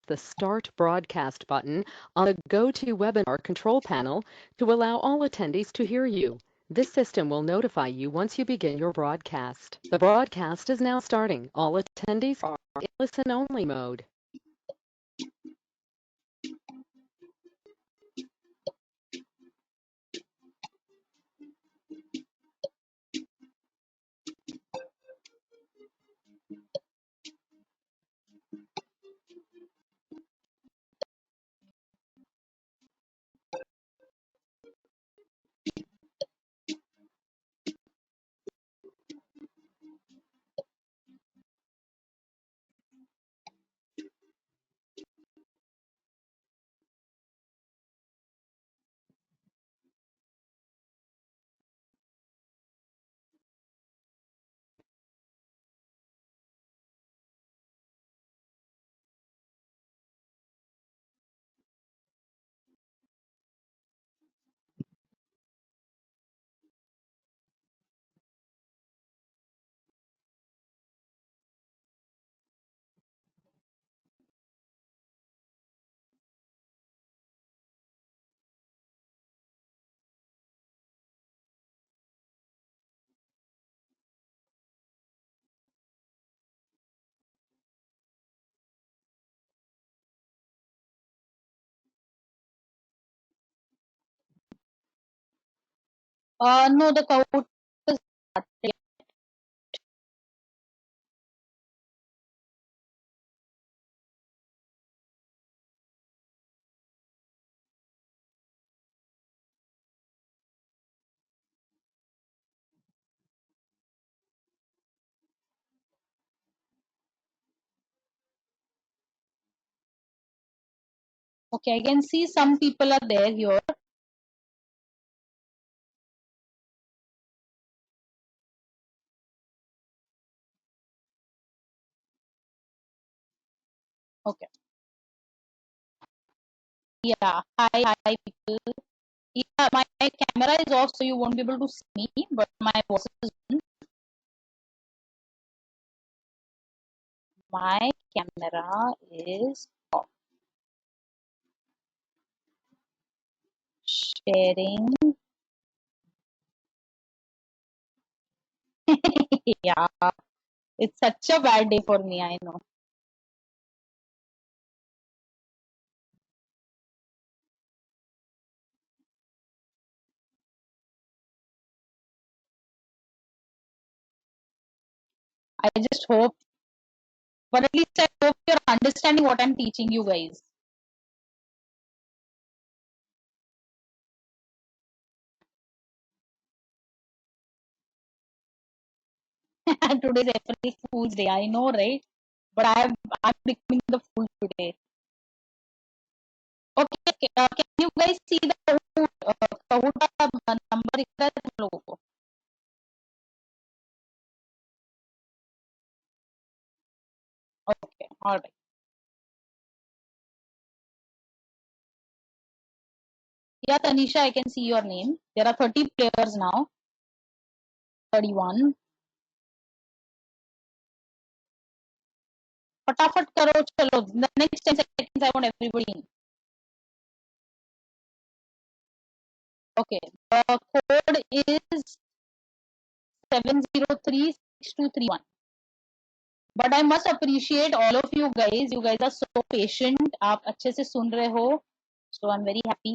the Start Broadcast button on the GoToWebinar control panel to allow all attendees to hear you. This system will notify you once you begin your broadcast. The broadcast is now starting. All attendees are in listen-only mode. No, the Kahoot is not yet. Okay, I can see some people are there here. Okay. Yeah. Hi, people. Yeah, my camera is off, so you won't be able to see me, but my voice is on. My camera is off. Sharing. Yeah, it's such a bad day for me, I know. I just hope, but at least I hope you're understanding what I'm teaching you guys. Today's April Fool's Day, I know, right? But I'm becoming the fool today. Okay, can you guys see the Kahoot का number दिख रहा है तुम लोगों को? Okay, all right. Yeah, Tanisha, I can see your name. There are 30 players now. 31. फटाफट करो चलो. The next 10 seconds I want everybody in. Okay, the code is 7036231. But I must appreciate all of you guys. You guys are so patient. आप अच्छे से सुन रहे हो. So I'm very happy.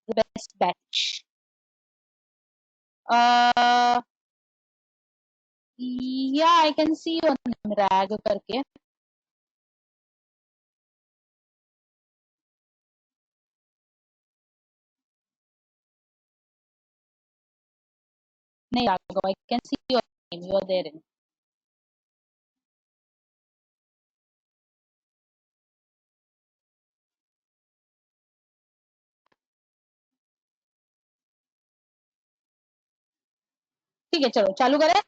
The best batch. Uh, yeah, I can see your name, Rag करके. नहीं Raghav, I can see your name. You are there. ठीक है चलो चालू करें.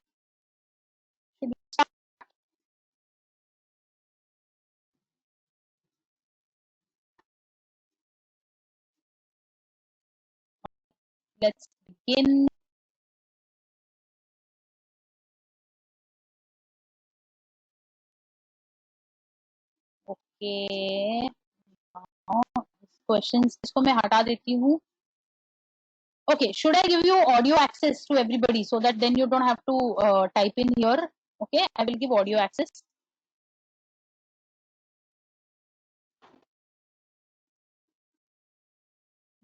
Let's begin. Okay. questions. इसको मैं हटा देती हूँ. Okay, should I give you audio access to everybody so that then you don't have to type in here? Okay, I will give audio access.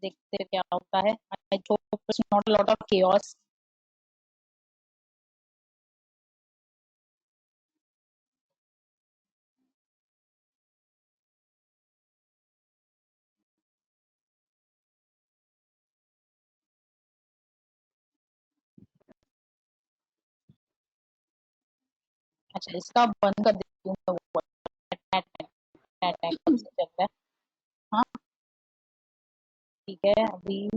देखते हैं क्या होता है. I hope it's not a lot of chaos. अच्छा, इसका बंद कर देती हूँ. कब से चल रहा है? हाँ, ठीक है. अभी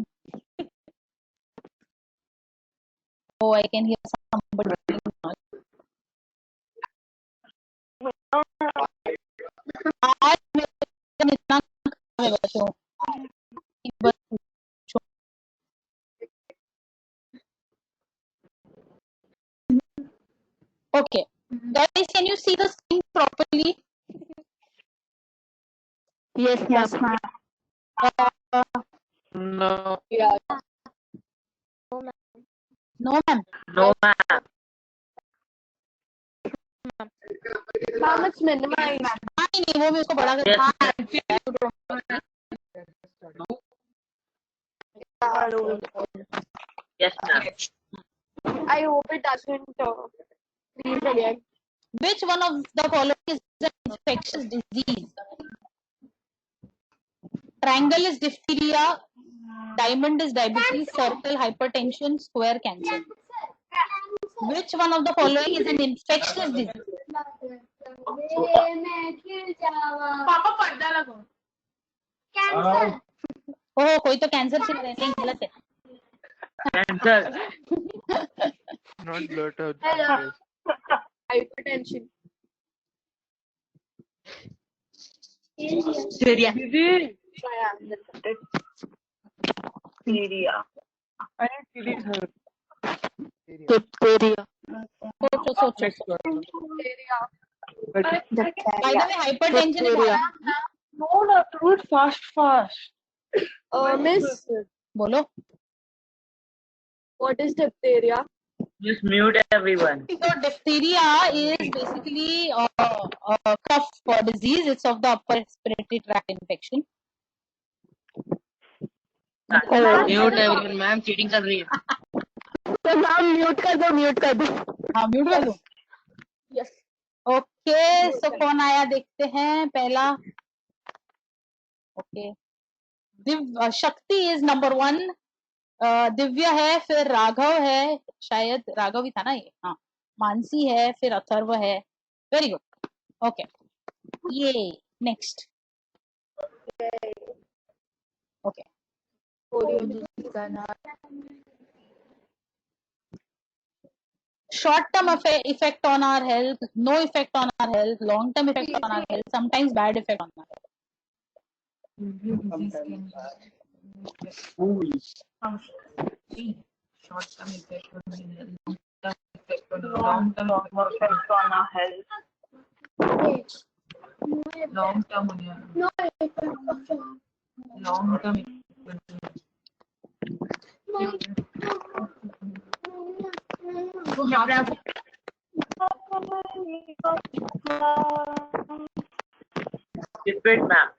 oh, I can hear somebody. आज मैं इतना में बैठी हूँ. Okay, guys, can you see the screen properly? Yes, ma'am. No. Yeah. No, ma'am. No, ma'am. Ma'am, it's minimized. नहीं, वो भी उसको बड़ा कर. Yes, ma'am. I hope it doesn't freeze again. Which one of the following is an infectious disease? Triangle is diphtheria, diamond is diabetes, circle hypertension, square cancer. Which one of the following is an infectious disease? पापा पर्दा लगाओ. Cancer. ओह, कोई तो cancer से रहे हैं. गलत है. Cancer. Not blood. Hypertension. Syria. Syria. Diphtheria. सोचो. By the way, hypertension is Diphtheria. No, not rude. Fast. Miss, बोलो. what is diphtheria? Just mute everyone. So diphtheria is basically a cough disease. It's of the upper respiratory tract infection. Mute everyone, ma'am. Cheating कर रही है. तो ma'am mute कर दो. हाँ, mute कर दो. Yes. ओके, सो कौन आया देखते हैं. पहला ओके, शक्ति इज नंबर 1. दिव्या है, फिर राघव है, शायद राघव ही था ना ये. हाँ, मानसी है, फिर अथर्व है. Very good. ओके, ये next. Okay, short term effect on our health, no effect on our health, long term effect on our health, sometimes bad effect on our health. Short term effect on effect on our health. Long term Skip it, ma'am.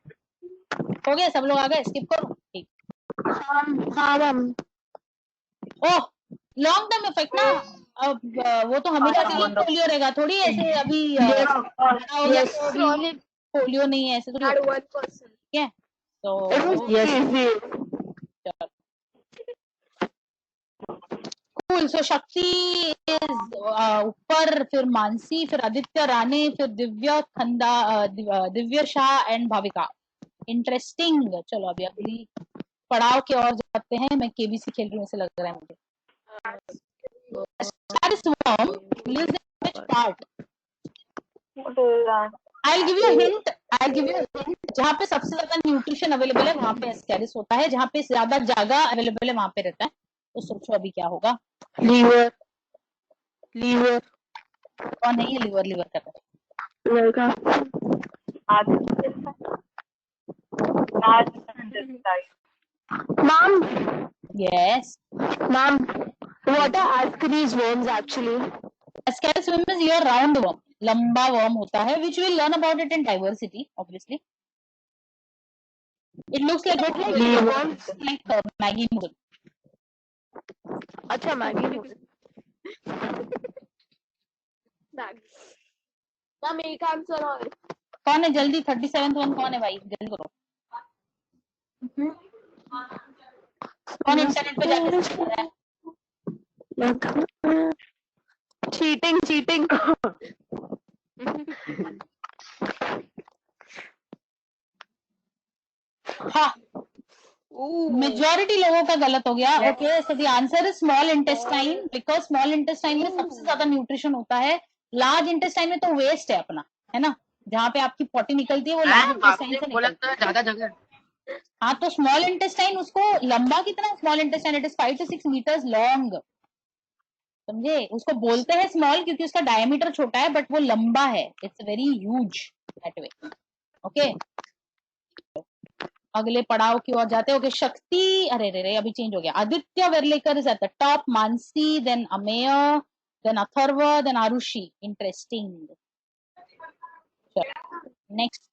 हो गया, सब लोग आ गए. Skip करो. ठीक. हाँ ma'am. ओह, long term effect ना. अब वो तो हमेशा के लिए पोलियो रहेगा थोड़ी. ऐसे अभी पोलियो नहीं है ऐसे थोड़ी. ठीक है. तो कूल. सो शक्ति इज ऊपर, फिर मानसी, फिर आदित्य राणे, फिर दिव्य शाह एंड भाविका. इंटरेस्टिंग. चलो अभी अगली पड़ाव के और जाते हैं. मैं केबीसी खेल रही हूँ ऐसे लग रहा है मुझे. I'll give you a hint. जहाँ पे सबसे ज्यादा न्यूट्रिशन अवेलेबल है वहां पे एस्कैरिस होता है. जहाँ पे ज्यादा जगह अवेलेबल है वहां पे रहता है. तो सोचो अभी क्या होगा. लीवर. कौन नहीं है लीवर करता है. intestine. Ma'am, Yes. ma'am, what are Ascaris worms actually? Ascaris worm is your round worm. लंबा worm होता है, which we'll learn about it in diversity, obviously. It looks like a worms. like Maggie noodle. अच्छा Maggi noodle. Ma'am एक answer और. कौन है जल्दी 37th one कौन है भाई जल्दी करो. कौन इंटरनेट पे जाके सर्च कर रहा है. चीटिंग. हाँ मेजॉरिटी लोगों का गलत हो गया. Okay so the answer is small intestine because small intestine में सबसे ज्यादा न्यूट्रिशन होता है. लार्ज इंटेस्टाइन में तो वेस्ट है अपना, है ना, जहाँ पे आपकी पॉटी निकलती है वो लार्ज इंटेस्टाइन से निकलती है. ज्यादा जगह. हाँ तो स्मॉल इंटेस्टाइन उसको लंबा कितना. Small intestine it is 5 to 6 meters long. समझे, उसको बोलते हैं स्मॉल क्योंकि उसका डायमीटर छोटा है बट वो लंबा है. It's very huge that way. Okay अगले पड़ाव की ओर जाते. ओके शक्ति, अरे रे अभी चेंज हो गया. Aditya Verlekar is at the top, Mansi, then Amey, then Atharva, then Arushi. Interesting. Next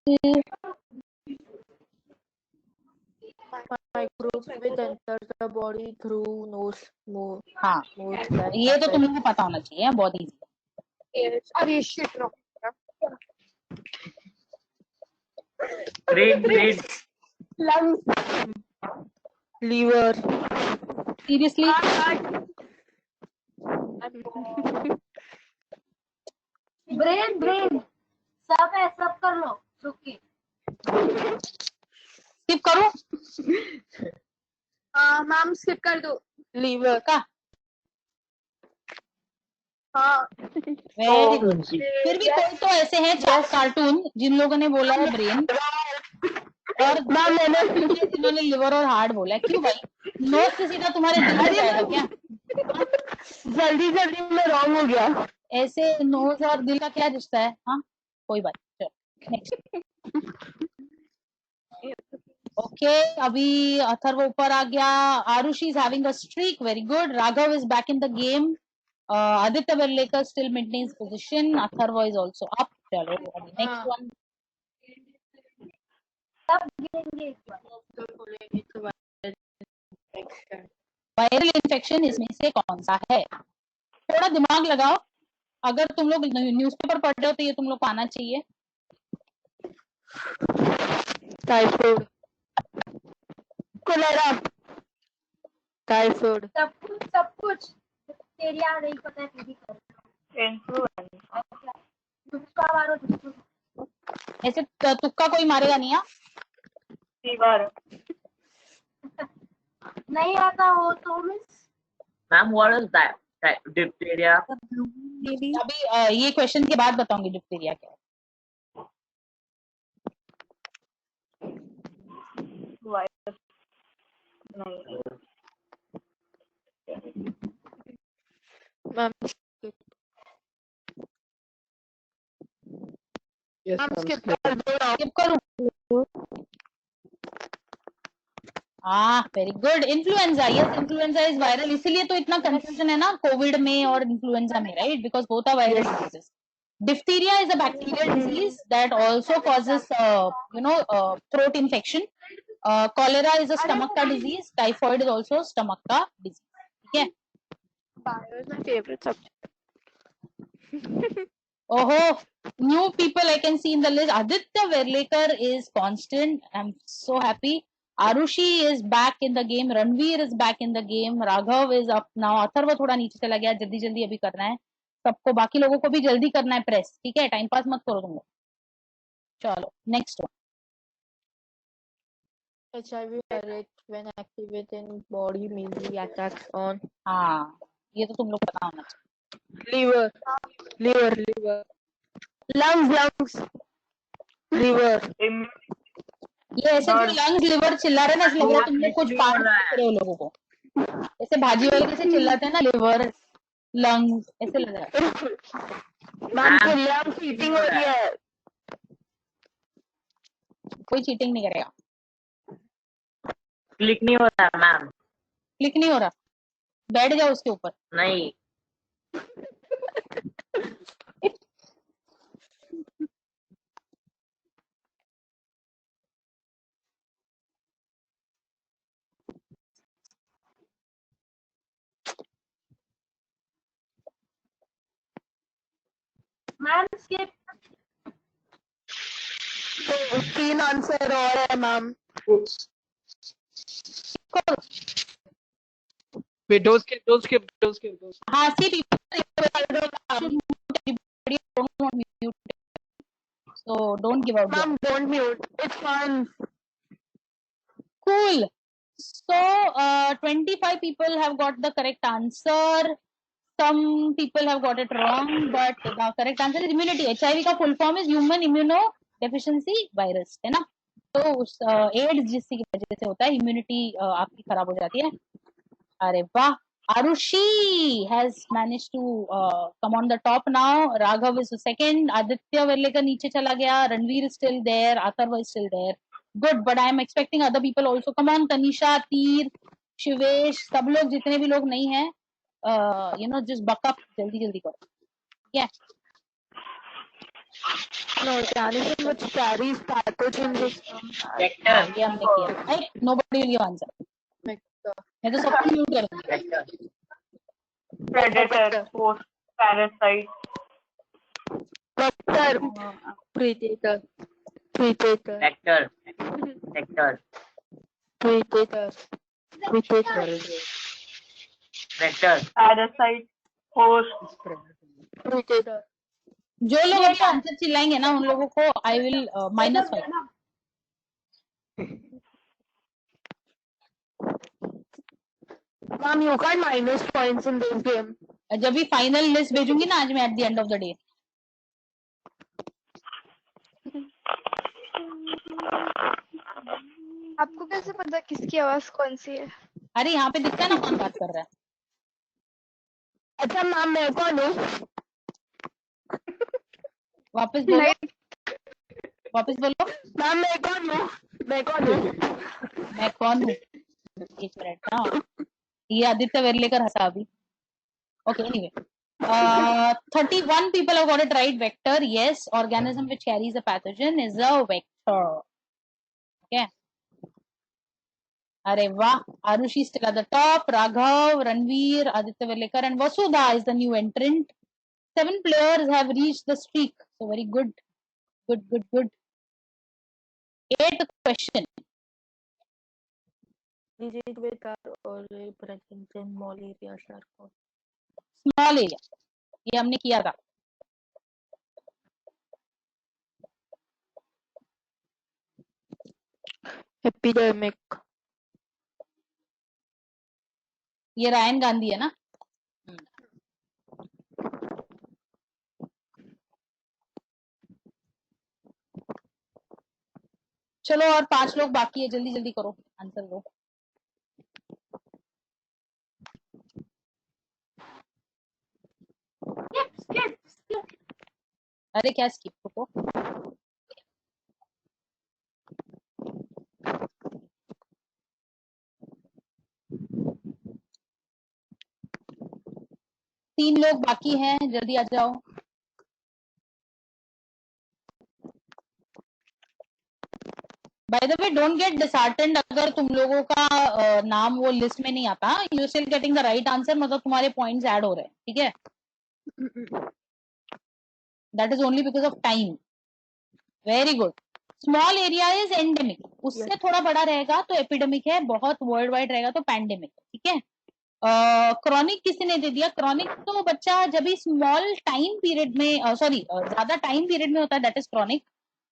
Microbes which enter the body through nose, more. हाँ ये तो तुम लोगों को पता होना चाहिए. बहुत इजी. अरे shit wrong. Brain. Lungs. Liver. Seriously brain सब है, सब कर लो सुखी. स्किप करो. मैम skip कर दो. Liver का हाँ. Very good. फिर भी कोई तो ऐसे हैं 4 कार्टून जिन लोगों ने बोला है ब्रेन और जिन्होंने लिवर और हार्ट बोला है. क्यों भाई, नोज से सीधा तुम्हारे दिल में जाएगा क्या? जल्दी में रॉन्ग हो गया. ऐसे नोज और दिल का क्या रिश्ता है? हाँ कोई बात. चलो नेक्स्ट. ओके अभी अथर्व ऊपर आ गया. Arushi is having a streak. Very good. Raghav is back in the game. Aditya Verlekar still maintains position. Atharva is also up. चलो अभी नेक्स्ट वन. सब गिरेंगे. वायरल इन्फेक्शन इसमें से कौन सा है? थोड़ा दिमाग लगाओ. अगर तुम लोग न्यूज़पेपर पढ़ रहे हो तो ये तुम लोग को आना चाहिए. टाइफाइड. कोलेरा. टाइफाइड. सब कुछ तेरिया नहीं पता है फिर भी कर. Influenza. तुक्का मारो. ऐसे तुक्का कोई मारेगा नहीं. Fever. नहीं आता हो तो miss. Ma'am, what is that? Diphtheria. अभी ये क्वेश्चन के बाद बताऊंगी डिप्थीरिया क्या है. Virus. नहीं. मैम skip कर दो. स्किप करूं. हाँ very good. Influenza. Yes influenza is viral. इसीलिए तो इतना कंफ्यूजन है ना कोविड में और इन्फ्लुएंजा में, right, because both are viral diseases. Diphtheria is a bacterial disease that also causes throat infection. Cholera is a stomach ka disease. Typhoid is also stomach ka disease. ठीक है. Bio is my favorite subject. Oh, new people I can see in the list. Aditya Verlekar is constant. I'm so happy. Arushi is back in the game. Ranveer is back in the game. Raghav is up now. Atharva थोड़ा नीचे चला गया. जल्दी अभी करना है सबको. बाकी लोगों को भी जल्दी करना है प्रेस. ठीक है, टाइम पास मत करो तुम लोग. चलो next one. HIV virus when active in body mainly attacks on हाँ ये तो तुम लोग पता होना चाहिए. liver. Lungs. Liver. ये ऐसे जो लंग्स लिवर चिल्ला रहे ना, ऐसे लग रहा है तुम लोग कुछ पाठ कर रहे हो लोगों को. ऐसे भाजी वाले कैसे चिल्लाते हैं ना, लिवर लंग्स ऐसे लग रहा है. मैम चिल्लाम चीटिंग हो रही है. कोई चीटिंग नहीं करेगा. क्लिक नहीं हो रहा है मैम। क्लिक नहीं हो रहा, बैठ जाओ उसके ऊपर। नहीं। Ma'am skip. तो 3 आंसर और है मैम। Wait, don't skip. हाँ सी so don't give out. Ma'am, don't mute. It's fine. Cool. So 25 people have got the correct answer. Some people have got it wrong, but the correct answer is immunity. HIV का full form is human immunodeficiency virus, है ना? तो ads जिसकी वजह से होता है, immunity आपकी खराब हो जाती है। अरे वाह, Arushi has managed to come on the top now. Raghav is the second. Aditya Verlekar नीचे चला गया. Ranveer is still there. Atharva is still there. Good, but I am expecting other people also. Come on, Tanisha, Teer, Shivesh, सब लोग जितने भी लोग नहीं हैं, just buck up, जल्दी जल्दी करो. Yeah. No, organism which carries pathogens. Vector. ये हमने किया. Hey, nobody will give answer. मैं तो सबको म्यूट कर दूंगी. Vector. Predator, host, parasite. Vector. Predator. Vector. Vector. Predator. Vector. Parasite, host. Predator. जो लोग अभी आंसर चिल्लाएंगे ना, उन लोगों को I will -5. Ma'am, you can't minus points in this game. जब भी फाइनल लिस्ट भेजूंगी ना आज मैं at the end of the day. आपको कैसे पता किसकी आवाज कौन सी है? अरे यहाँ पे दिखता है ना कौन बात कर रहा है. अच्छा मैम, मैं कौन हूँ? वापस बोलो, वापस बोलो. मैम, मैं कौन हूँ? मैं कौन हूँ? एक मिनट ना, ये आदित्य वेरलेकर हंसा अभी. Okay, anyway. 31 people have got it right. Vector, yes. Organism which carries a pathogen is a vector. Okay. अरे वाह, Arushi still at the top. Raghav, Ranveer, Aditya Velekar and Vasudha is the new entrant. 7 players have reached the streak. So very good. Good. 8th question. Small area. ये हमने किया था. Epidemic. ये Ryan Gandhi है ना. चलो और 5 लोग बाकी है, जल्दी जल्दी करो, आंसर दो. अरे क्या स्किप को? तीन लोग बाकी हैं, जल्दी आ जाओ. By the way, don't get disheartened अगर तुम लोगों का नाम वो लिस्ट में नहीं आता. You still getting the right answer, मतलब तुम्हारे पॉइंट्स ऐड हो रहे हैं. ठीक है, that is only because of time. Very good. Small area is endemic. उससे थोड़ा बड़ा रहेगा तो एपिडेमिक है, बहुत वर्ल्ड वाइड रहेगा तो पैंडेमिक. ठीक है. क्रॉनिक किसी ने दे दिया. क्रॉनिक तो बच्चा जब भी स्मॉल टाइम पीरियड में, सॉरी ज्यादा टाइम पीरियड में होता है, that is chronic.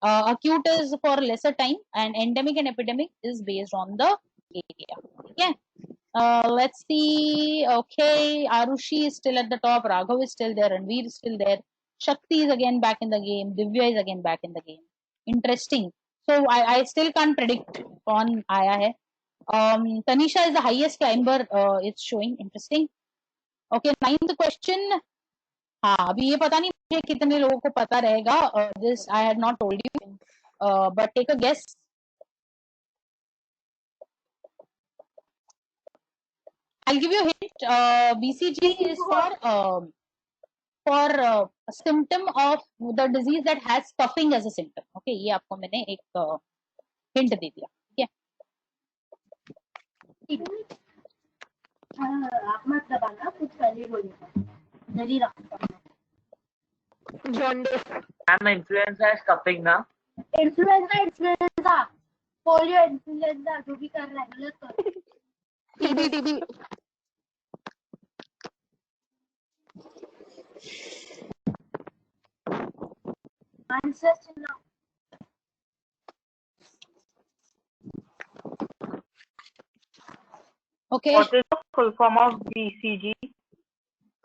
acute is for lesser time and endemic and epidemic is based on the area. Okay. Let's see. Okay, Arushi is still at the top. Raghav is still there. Ranveer is still there. Shakti is again back in the game. Divya is again back in the game. Interesting. So I still can't predict कौन आया है. Tanisha is the highest climber. It's showing. Interesting. Okay, 9th question. हाँ, अभी ये पता नहीं मुझे कितने लोगों को पता रहेगा. This I had not told you, but take a guess. I'll give you a hint. BCG is for a symptom of the disease that has coughing as a symptom. Okay, ये आपको मैंने एक hint दे दिया. ठीक है. आप मत दबाना, कुछ पहले बोलिएगा. जल्दी रखो. Jaundice. I'm influenza is cupping now. Influenza polio influenza जो भी कर रहा है गलत कर. TB. आंसर सुनो. Okay. What is the full form of BCG?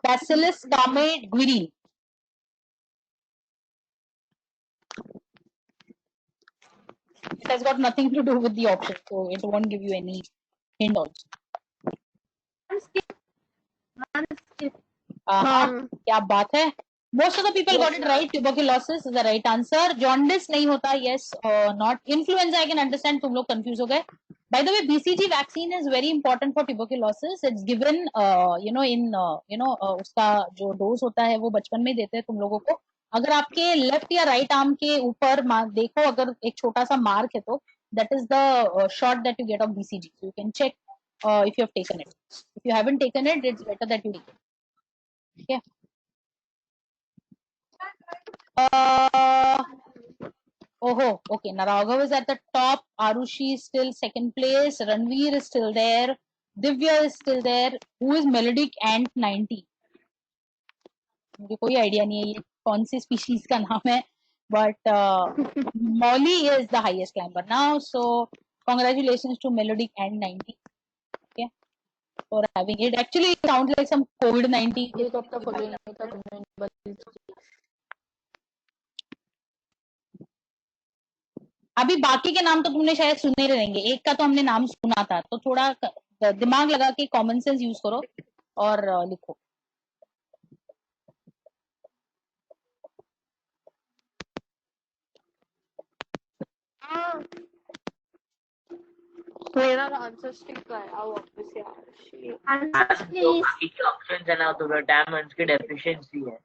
Bacillus calmette-guerin. It has got nothing to do with the option, so it won't give you any hint also. क्या बात है. Most of the people got it right. Tuberculosis is the right answer. Jaundice नहीं होता. Yes, not influenza. I can understand तुम लोग confuse हो गए. By the way, BCG vaccine is very important for tuberculosis. It's given, उसका जो dose होता है वो बचपन में देते हैं तुम लोगों को. अगर आपके लेफ्ट या राइट आर्म के ऊपर देखो, अगर एक छोटा सा मार्क है तो that is the shot that you get of BCG. So you can check if you have taken it. If you haven't taken it, it's better that you take it. Okay. Okay. Now Raghav is at the top. Arushi is still second place. Ranveer is still there. Divya is still there. Who is Melodic Ant 90? मुझे कोई idea नहीं है ये कौन सी species का नाम है. But Molly is the highest climber now. So congratulations to Melodic Ant 90. Okay. For having it. Actually, it sounds like some COVID-19. अभी बाकी के नाम तो तुमने शायद सुने रहेंगे. एक का तो हमने नाम सुना था, तो थोड़ा दिमाग लगा के कॉमन सेंस यूज करो और लिखो. मेरा आंसर स्टिक का है. आओ वापस यार. Answer please. बाकी ऑप्शंस है ना, तो विटामिन की डेफिशिएंसी है.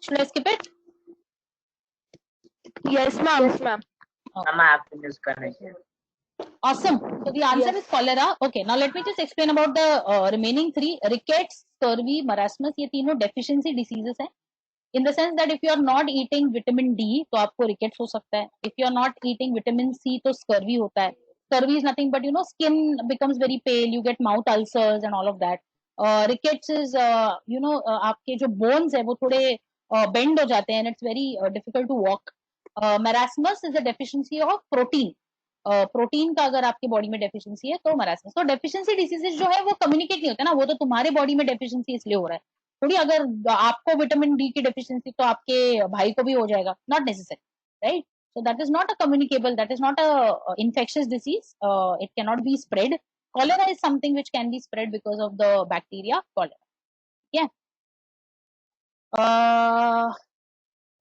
Should I skip it? Yes, ma'am. Yes, ma'am. I'm having this connection. Awesome. So the answer is cholera. Okay, now let me just explain about the remaining three. Rickets, scurvy, marasmus, ये तीनों deficiency diseases हैं. In the sense that if you are not eating vitamin D, तो आपको rickets हो सकता है. If you are not eating vitamin C, तो scurvy होता है. Scurvy is nothing but skin becomes very pale. You get mouth ulcers and all of that. Rickets is आपके जो bones है वो थोड़े bend हो जाते हैं and it's very difficult to walk. Marasmus is a deficiency of protein. Protein का अगर आपके बॉडी में डेफिशिएंसी है तो मरासमस. तो डेफिशिएंसी डिसीजेस जो है वो कम्युनिकेट नहीं होते ना, वो तो तुम्हारे बॉडी में डेफिशिएंसी इसलिए हो रहा है थोड़ी. अगर आपको विटामिन डी की डेफिशिएंसी तो आपके भाई को भी हो जाएगा. Not necessary, right? So that is not a communicable, that is not a infectious disease. It cannot be spread. Cholera is something which can be spread because of the bacteria cholera. Yeah.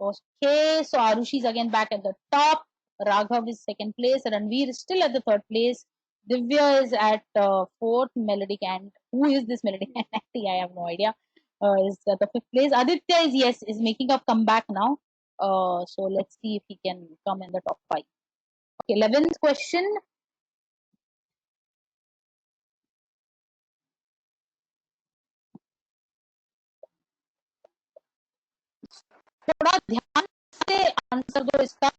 Okay, so Arushi is again back at the top. Raghav is second place. Ranveer is still at the third place. Divya is at fourth. Melodic Ant. Who is this Melodic Ant? I have no idea. Is at the fifth place. Aditya is making a comeback now. So let's see if he can come in the top 5. Okay, 11th question. थोड़ा ध्यान से answer दो इसका.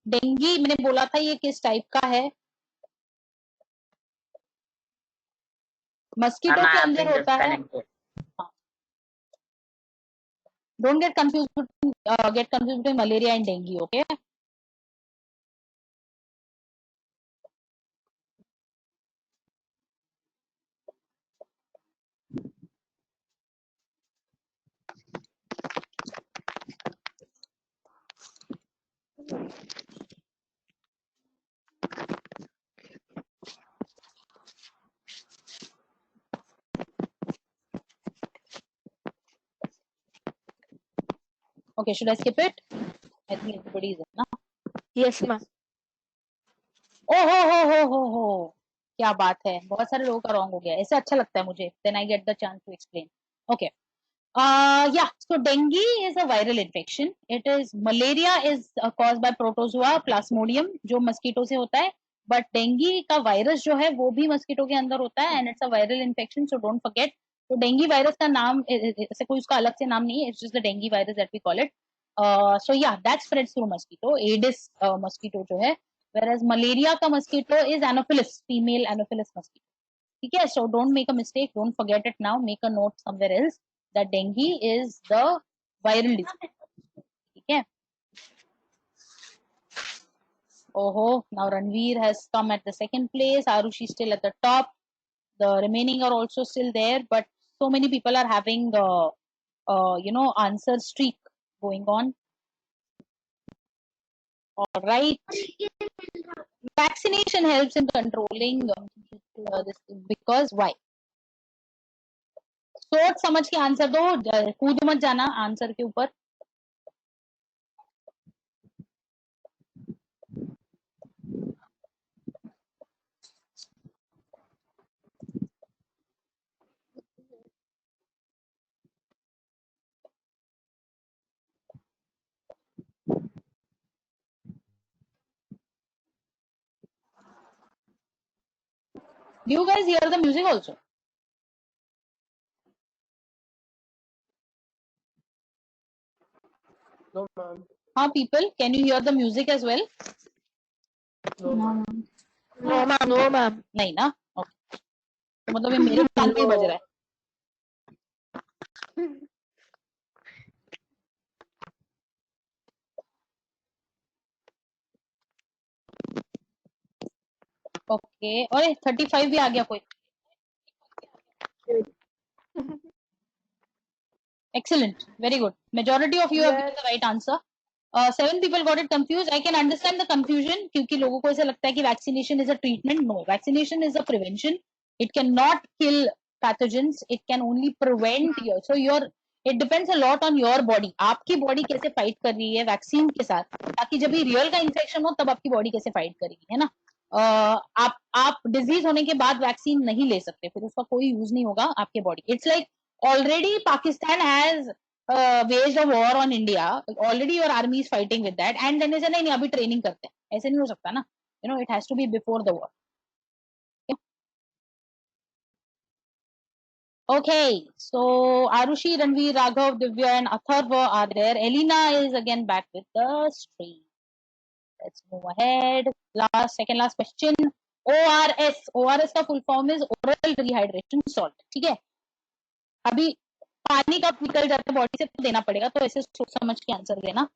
Dinghy मैंने बोला था ये किस टाइप का है. मस्कीटो के अंदर होता है. Don't get confused between malaria and dengue. Okay. Okay, should I skip it? I think everybody is in, na? Yes, ma'am. Oh हो, क्या बात है, बहुत सारे लोगों का रॉन्ग हो गया, ऐसे अच्छा लगता है मुझे. Then I get the chance to explain. Okay. Yeah, so dengue is a viral infection. It is malaria is caused by protozoa plasmodium जो मस्कीटो से होता है, but dengue का वायरस जो है वो भी मस्कीटो के अंदर होता है, and it's a viral infection, so don't forget. तो dengue वायरस का नाम ऐसे कोई उसका अलग से नाम नहीं है, it's just the dengue virus that we call it. So yeah, that spreads through mosquito. Aedes mosquito जो है, whereas malaria का mosquito is Anopheles, female Anopheles mosquito. ठीक है, so don't make a mistake, don't forget it now, make a note somewhere else that dengue is the viral disease. ठीक है. Oh, now Ranveer has come at the second place, Arushi still at the top, the remaining are also still there, but so many people are having answer streak going on. All right. Vaccination helps in controlling this because why? सोच समझ के answer दो, कूद मत जाना answer के ऊपर. Do you guys hear the music also? No, ma'am. People, can you hear the music as well? No, ma'am. No, ma'am. No, ma'am. नहीं ना? Okay. तो मतलब ये मेरे कान में ही बज रहा है. ओके, और 35 भी आ गया कोई. Excellent, very good. Majority of you have given the right answer. 7 people got it confused. I can understand the confusion क्योंकि लोगों को ऐसा लगता है कि vaccination is a treatment. No, vaccination is a prevention. It cannot kill pathogens. It can only prevent you. So it depends a lot on your body. आपकी body कैसे fight कर रही है vaccine के साथ, ताकि जब भी real का infection हो तब आपकी body कैसे fight करेगी, है ना? आप disease होने के बाद vaccine नहीं ले सकते, फिर उसका कोई use नहीं होगा आपके body. It's like already Pakistan has waged a war on India. Already your army is fighting with that, and then नहीं नहीं अभी training करते हैं, ऐसे नहीं हो सकता ना. It has to be before the war. Okay, so Arushi, Ranveer, Raghav, Divya, and Atharva are there. Elena is again back with the stream. Let's move ahead. Second last question. ORS. ORS का full form is oral rehydration salt. ठीक है. अभी पानी कब निकल जाता है body से तो देना पड़ेगा, तो ऐसे सोच समझ के आंसर देना.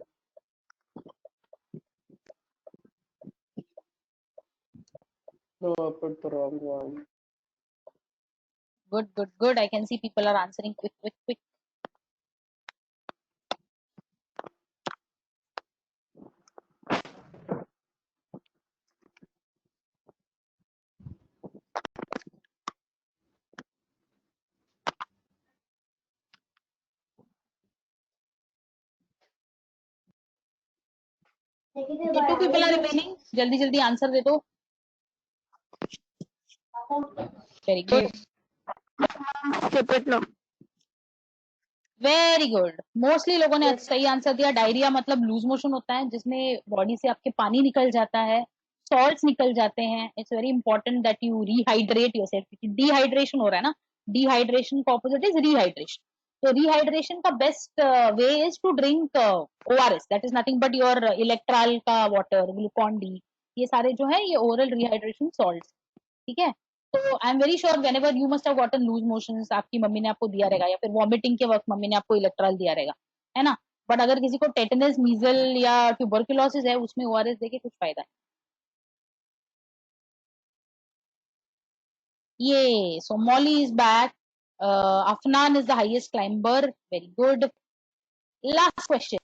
No, I put the wrong one. Good. I can see people are answering quick. Two people are remaining. जल्दी आंसर दे दो. Very good. Skip it now. Very good. Mostly लोगों ने सही आंसर दिया. डायरिया मतलब लूज मोशन होता है जिसमें बॉडी से आपके पानी निकल जाता है, सॉल्ट्स निकल जाते हैं. It's very important that you rehydrate yourself, क्योंकि डिहाइड्रेशन हो रहा है ना. डिहाइड्रेशन का ऑपोजिट इज रिहाइड्रेशन. तो रिहाइड्रेशन का best way is to drink ORS. That is nothing but your Electral का वाटर, ग्लूकॉन डी, ये सारे जो है ये ओरल रिहाइड्रेशन सॉल्ट्स. ठीक है. तो I am very sure whenever you must have gotten loose motions, आपकी मम्मी ने आपको दिया रहेगा, या फिर वॉमिटिंग के वक्त मम्मी ने आपको इलेक्ट्रॉल दिया रहेगा, है ना. बट अगर किसी को टेटनस, मीजल या ट्यूबरकुलोसिस है, उसमें ORS देके कुछ फायदा है. ये so Molly is back. Afnan is the highest climber. Very good. Last question.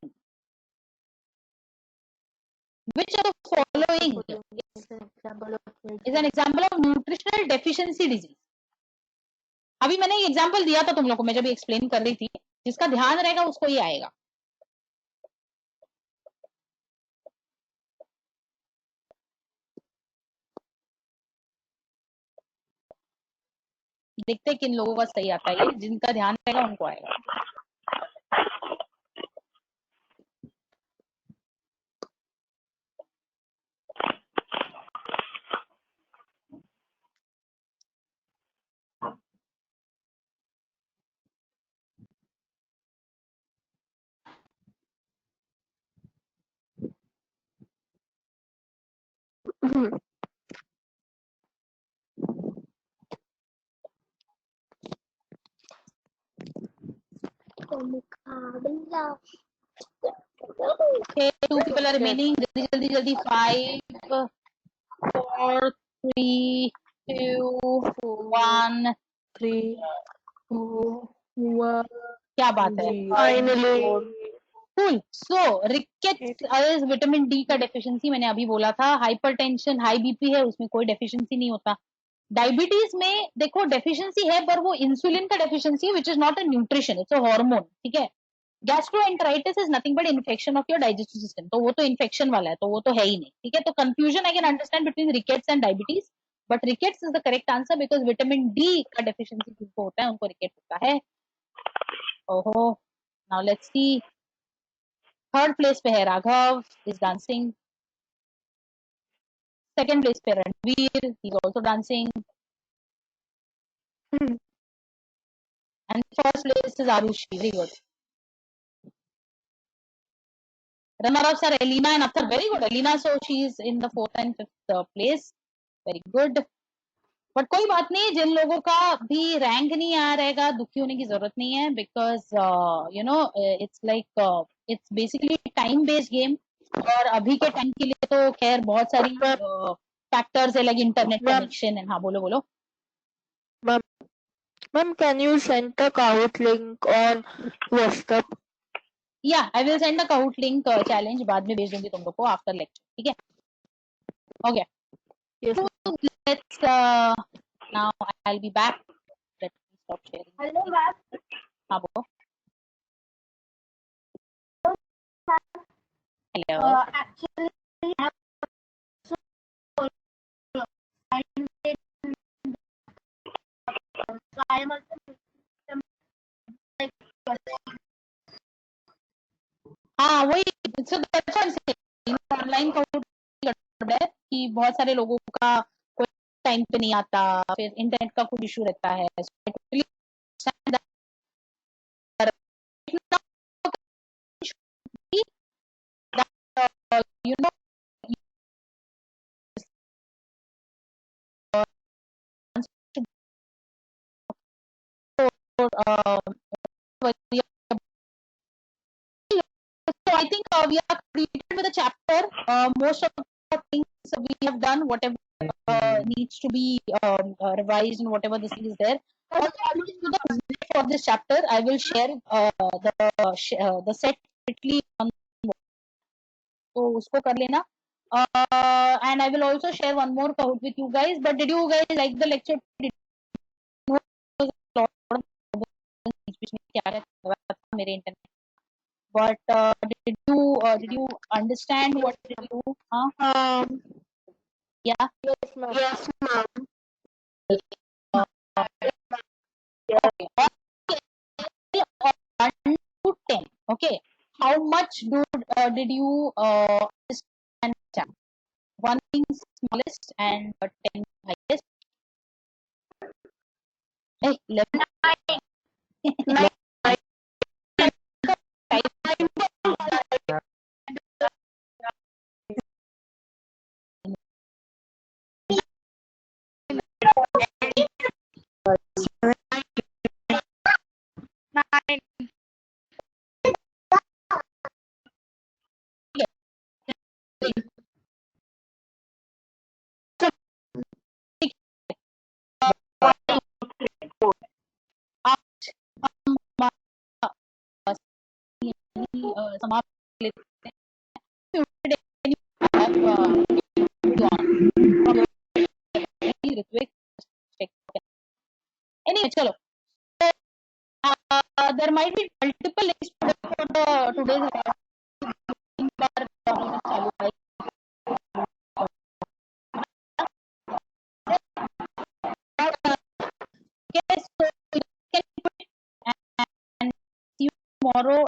Which of the following is an example of nutritional deficiency disease? अभी मैंने एग्जाम्पल दिया था तुम लोग को, मैं जब एक्सप्लेन कर रही थी. जिसका ध्यान रहेगा उसको ये आएगा. देखते हैं किन लोगों का सही आता है, ये जिनका ध्यान रहेगा उनको आएगा। Okay, 2 people are remaining. जल्दी जल्दी 5 4 3 2 1 3 2 1 क्या बात है। Finally cool. So rickets is vitamin D का डेफिशिएंसी, मैंने अभी बोला था। हाइपरटेंशन, हाई बीपी है, उसमें कोई डेफिशिएंसी नहीं होता। डायबिटीज में देखो डेफिशिएंसी है, पर वो इंसुलिन का डेफिशिएंसी है, which is not a nutrition, it's a hormone, ठीक है। Gastroenteritis is nothing but infection of your digestive system, तो वो तो इन्फेक्शन वाला है, तो वो तो है ही नहीं, ठीक है। तो confusion I can understand between rickets and diabetes, but rickets is the correct answer because vitamin D का डेफिशिएंसी जिनको होता है उनको रिकेट होता है। ओहो, now let's see. Third place पे है Raghav, is dancing. Second place पे Ranveer, he is also dancing. And first place is Arushi, very good. Runners are Elena and Athar. Very good, Elena. So she is in the 4th and 5th place. Very good. But कोई बात नहीं, जिन लोगों का भी rank नहीं आ रहेगा दुखी होने की जरूरत नहीं है, because you know it's like it's basically time based game. और अभी के टाइम के लिए तो खैर बहुत सारी फैक्टर्स है, लाइक इंटरनेट कनेक्शन एंड। हाँ बोलो बोलो। Ma'am can you send the Kahoot link on WhatsApp? या I will send the Kahoot link challenge, बाद में भेज दूंगी तुम लोग को आफ्टर लेक्चर, ठीक है। Okay, let's now I will be back. Let me stop sharing. Hello ma'am. हाँ बोलो। हेलो। एक्चुअली हाँ वही, ऑनलाइन है कि बहुत सारे लोगों का कोई टाइम पे नहीं आता, फिर इंटरनेट का कुछ इशू रहता है। You know so I think we are completed with the chapter. Most of the things we have done, whatever needs to be revised and whatever this thing is there. For this chapter, I will share the set quickly on, तो उसको कर लेना. And I will also share one more Kahoot with you guys. But did you guys like the lecture? Did you know which में क्या है मेरे internet? But did you understand what did you? Yeah. Yes, ma'am. Yes, ma'am. Okay. 1 to 10. Okay. How much did you understand? 1 being smallest and 10 highest. Hey, 11. समाप्त लेते हैं. Anyway, चलो. There might be multiple links for the today's चालू है. tomorrow.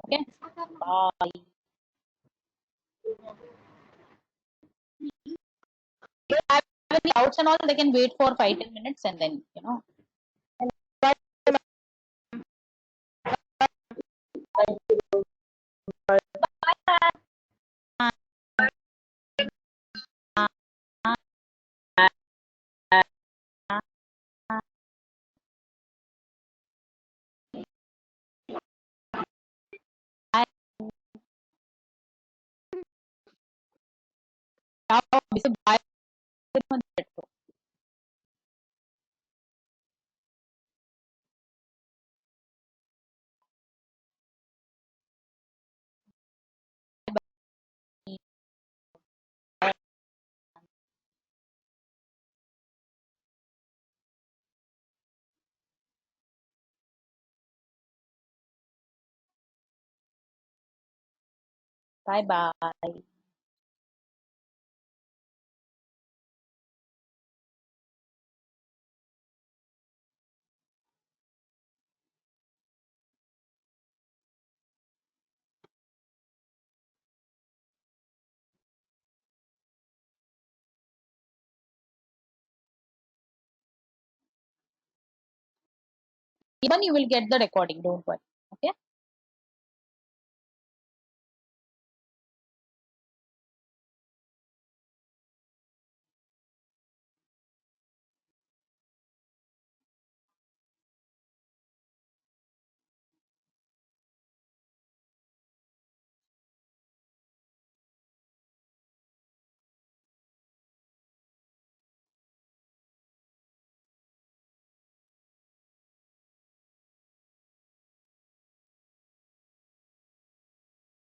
Okay. Bye. If I have any doubts and all, they can wait for 5-10 minutes and then bye. Bye bye. Even you will get the recording, don't worry.